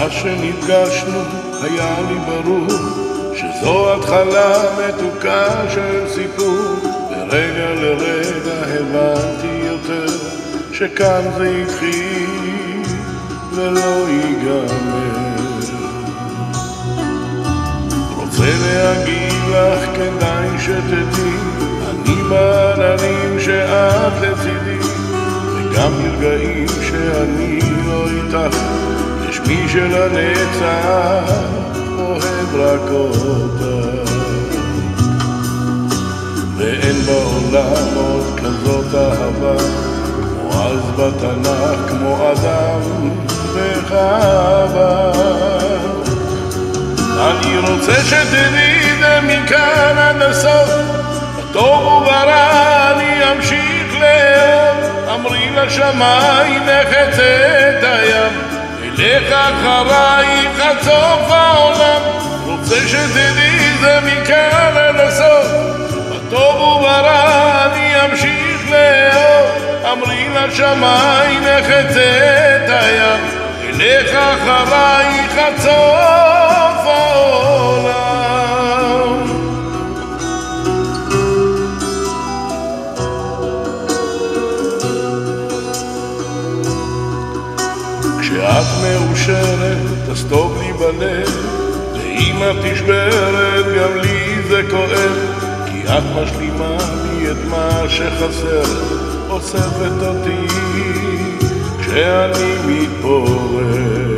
מאז שנפגשנו היה לי ברור שזו התחלה מתוקה של סיפור, ורגע לרגע הבנתי יותר שכאן זה התחיל ולא ייגמר. רוצה להגיד לך, כדאי שתדעי, אני בעננים שאת לצידי, וגם ברגעים שאני לא איתך יש מי שלנצח אוהב רק אותך. ואין בעולם עוד כזאת אהבה כמו אז בתנ"ך, כמו אדם וחווה. אני רוצה שתדעי זה מכאן עד הסוף, בטוב וברע אני אמשיך לאהוב. אמרי לשמיים נחצה את הים, אלך אחרייך עד סוף העולם. רוצה שתדעי זה מכאן עד הסוף, בטוב וברע אני אמשיך לאהוב. אמרי לשמיים נחצה את הים, אלך אחרייך עד סוף העולם. כשאת מאושרת אז טוב לי בלב, ואם את נשברת גם לי זה כואב, כי את משלימה לי את מה שחסר, אוספת אותי כשאני מתפורר.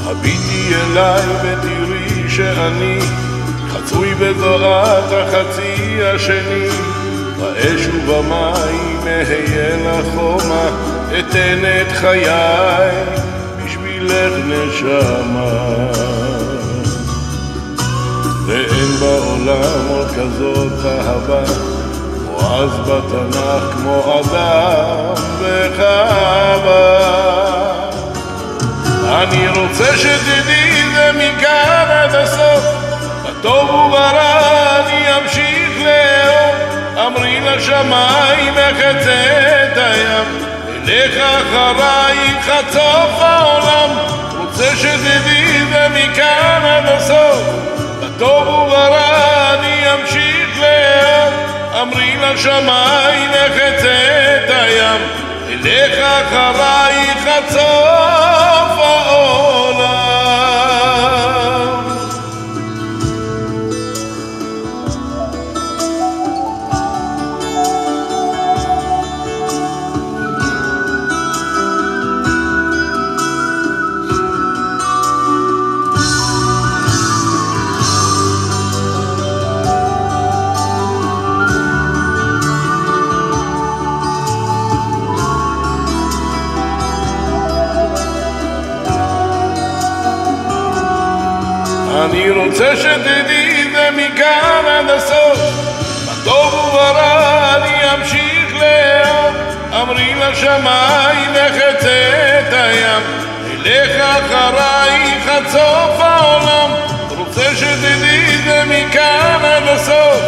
הביטי אליי ותראי שאני חצוי בזועת החצי השני, באש ובמים אהיה לך חומה, אתן את חיי בשבילך נשמה. ואין בעולם עוד כזאת אהבה כמו אז בתנ"ך, כמו אדם וחווה. אני רוצה שתדעי זה מכאן עד הסוף, בטוב וברע אני אמשיך לאהוב. אמרי לשמיים נחצה את הים, אלך אחרייך עד סוף העולם. רוצה שתדעי זה מכאן עד הסוף, בטוב וברע אני אמשיך לאהוב. אמרי לשמיים נחצה את הים, אלך אחרייך עד סוף העולם. אני רוצה שתדעי זה מכאן עד הסוף, בטוב וברע אני אמשיך לאהוב. אמרי לשמיים נחצה את הים, אלך אחרייך עד סוף העולם. רוצה שתדעי זה מכאן עד הסוף,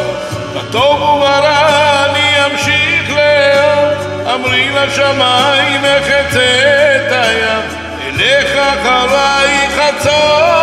בטוב וברע אני אמשיך לאהוב. אמרי לשמיים נחצה את הים, אלך אחרייך עד סוף